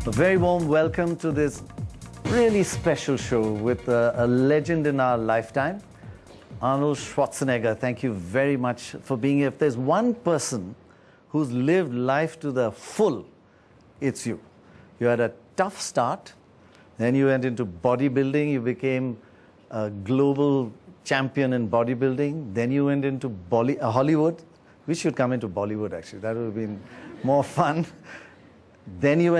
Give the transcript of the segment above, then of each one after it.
A very warm welcome to this really special show with a legend in our lifetime, Arnold Schwarzenegger. Thank you very much for being here. If there's one person who's lived life to the full, it's you. You had a tough start, then you went into bodybuilding, you became a global champion in bodybuilding, then you went into Hollywood. We should come into Bollywood, actually. That would have been more fun. Then you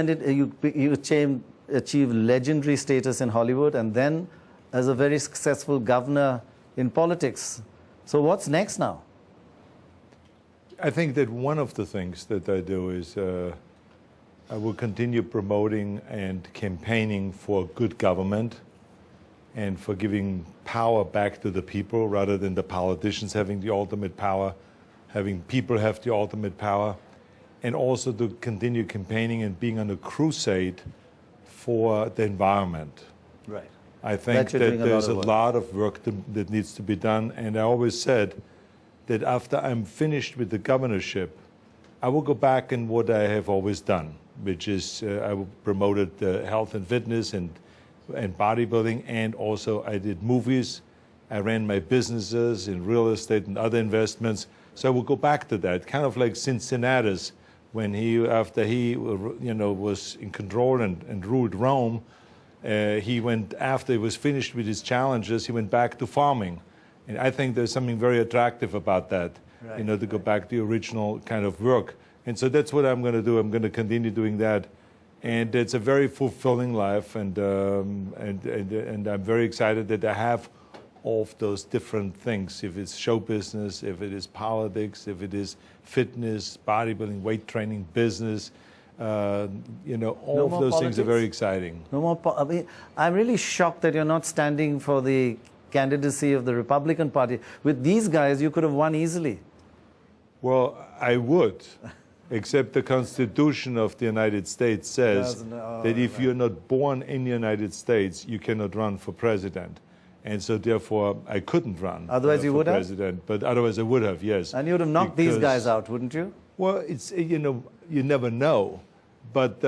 achieved legendary status in Hollywood, and then as a very successful governor in politics. So what's next now? I think that one of the things that I do is I will continue promoting and campaigning for good government and for giving power back to the people rather than the politicians having the ultimate power, having people have the ultimate power, and also to continue campaigning and being on a crusade for the environment. Right. I think that there's a lot of work that needs to be done, and I always said that after I'm finished with the governorship, I will go back in what I have always done, which is I promoted health and fitness and bodybuilding, and also I did movies. I ran my businesses in real estate and other investments. So I will go back to that, kind of like Cincinnatus, when after he was in control and ruled Rome, he went, after he was finished with his challenges, he went back to farming. And I think there's something very attractive about that, right, to go back to the original kind of work. And so that's what I'm going to do. I'm going to continue doing that. And it's a very fulfilling life, and I'm very excited that I have all of those different things. If it's show business, if it is politics, if it is fitness, bodybuilding, weight training, business, all of those things are very exciting. No more. I'm really shocked that you're not standing for the candidacy of the Republican Party. With these guys, you could have won easily. Well, I would. Except the Constitution of the United States says that if you're not born in the United States, you cannot run for president. And so therefore, I couldn't run for president. But otherwise I would have, yes. And you would have knocked these guys out, wouldn't you? Well, it's, you never know. But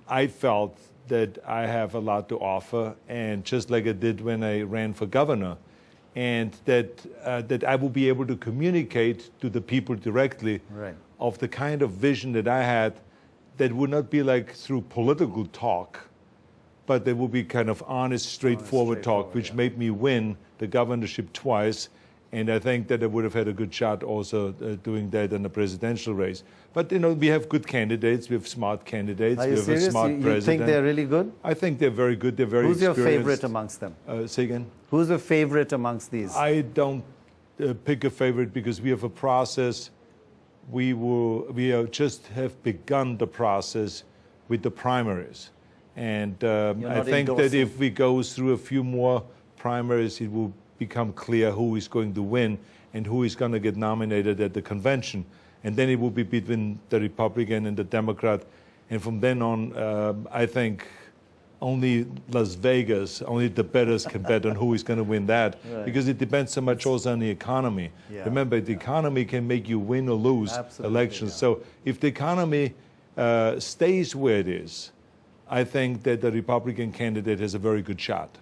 I felt that I have a lot to offer, and just like I did when I ran for governor, and that I will be able to communicate to the people directly, right, of the kind of vision that I had, that would not be like through political talk, but there would be kind of honest, straightforward talk, which made me win the governorship twice. And I think that I would have had a good shot also doing that in the presidential race. But, we have good candidates. We have smart candidates. Are you serious? A smart president. You think they're really good? I think they're very good. They're very experienced. Who's your favorite amongst them? Say again? Who's the favorite amongst these? I don't pick a favorite because we have a process. We just have begun the process with the primaries. And I think that if we go through a few more primaries, it will become clear who is going to win and who is going to get nominated at the convention. And then it will be between the Republican and the Democrat. And from then on, I think only Las Vegas, only the bettors can bet on who is going to win that, right, because it depends so much also on the economy. Yeah. Remember, the economy can make you win or lose elections. Yeah. So if the economy stays where it is, I think that the Republican candidate has a very good shot.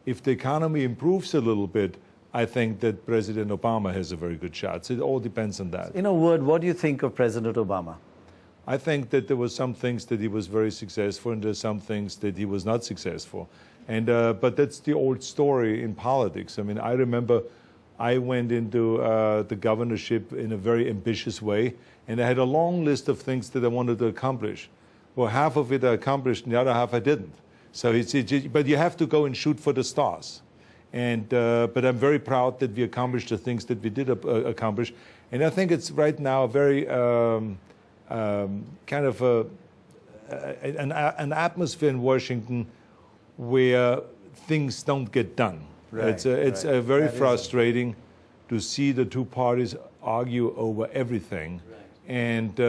If the economy improves a little bit, I think that President Obama has a very good shot. So it all depends on that. In a word, what do you think of President Obama? I think that there were some things that he was very successful, and there's some things that he was not successful. And but that's the old story in politics. I mean, I remember I went into the governorship in a very ambitious way, and I had a long list of things that I wanted to accomplish. Well, half of it I accomplished, and the other half I didn't. So but you have to go and shoot for the stars. And but I'm very proud that we accomplished the things that we did accomplish. And I think it's right now a very kind of an atmosphere in Washington where things don't get done. Right, it's very frustrating to see the two parties argue over everything, right, and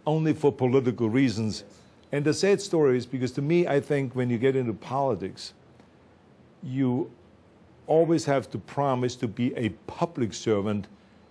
only for political reasons. And the sad story is because, to me, I think when you get into politics, you always have to promise to be a public servant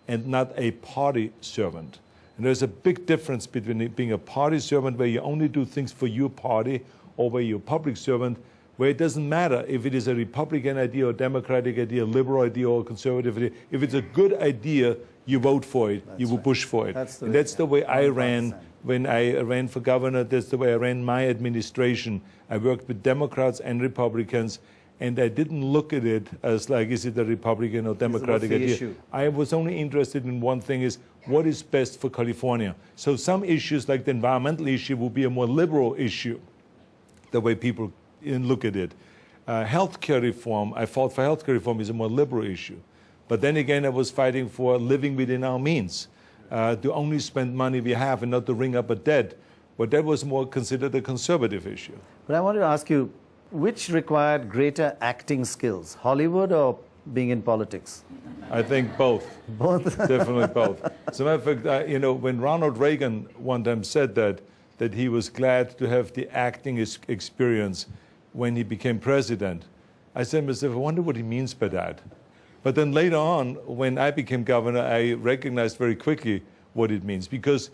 and not a party servant. And there's a big difference between being a party servant where you only do things for your party, or where you're a public servant where it doesn't matter if it is a Republican idea or Democratic idea, liberal idea or conservative idea. If it's a good idea, you vote for it, you will push for it. That's the way I ran when I ran for governor. That's the way I ran my administration. I worked with Democrats and Republicans, and I didn't look at it as like, is it a Republican or Democratic idea? Issue. I was only interested in one thing, is what is best for California. So some issues like the environmental issue will be a more liberal issue, the way people look at it. Healthcare reform, I fought for healthcare reform, is a more liberal issue. But then again, I was fighting for living within our means, to only spend money we have and not to ring up a debt. But that was more considered a conservative issue. But I wanted to ask you, which required greater acting skills, Hollywood or being in politics? I think both. Both? Definitely both. As a matter of fact, when Ronald Reagan one time said that he was glad to have the acting experience when he became president, I said to myself, I wonder what he means by that. But then later on, when I became governor, I recognized very quickly what it means, because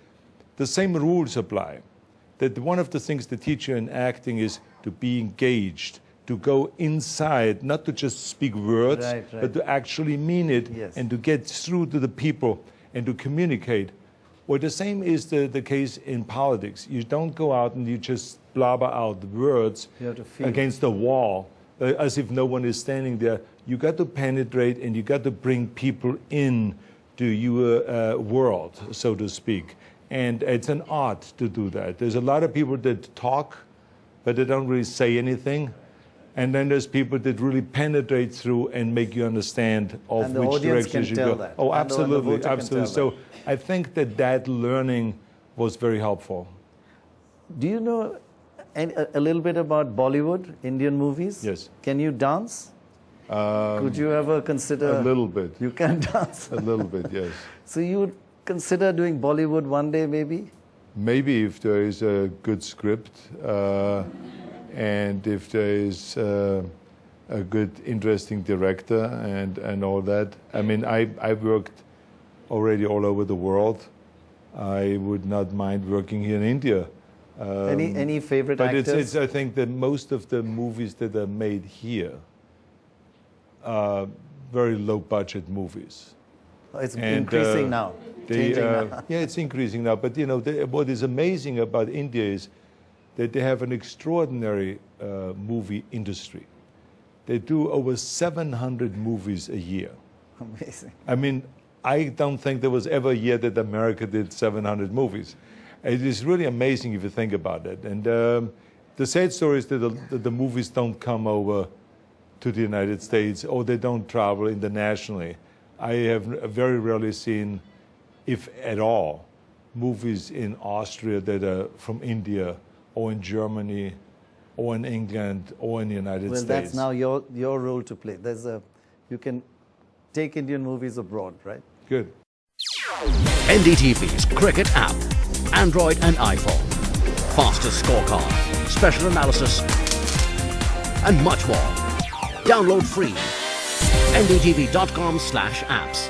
the same rules apply. That one of the things they teach you in acting is to be engaged, to go inside, not to just speak words, but to actually mean it, and to get through to the people and to communicate. Well, the same is the case in politics. You don't go out and you just blabber out words against the wall as if no one is standing there. You got to penetrate, and you got to bring people in to your world, so to speak. And it's an art to do that. There's a lot of people that talk, but they don't really say anything. And then there's people that really penetrate through and make you understand of which direction you should go. That. Oh, absolutely, absolutely. So I think that learning was very helpful. Do you know a little bit about Bollywood, Indian movies? Yes. Can you dance? Could you ever consider... A little bit. You can dance? A little bit, yes. So you would consider doing Bollywood one day, maybe? Maybe, if there is a good script, and if there is a good, interesting director and all that. I mean, I've worked already all over the world. I would not mind working here in India. Any favorite actors? But I think that most of the movies that are made here are very low-budget movies. It's increasing now. Yeah, it's increasing now. But what is amazing about India is that they have an extraordinary movie industry. They do over 700 movies a year. Amazing. I mean, I don't think there was ever a year that America did 700 movies. It is really amazing if you think about it. And the sad story is that the movies don't come over to the United States, or they don't travel internationally. I have very rarely seen, if at all, movies in Austria that are from India, or in Germany, or in England, or in the United States. Well, that's now your role to play. You can take Indian movies abroad, right? Good. NDTV's cricket app, Android and iPhone, fastest scorecard, special analysis, and much more. Download free. ndtv.com/apps.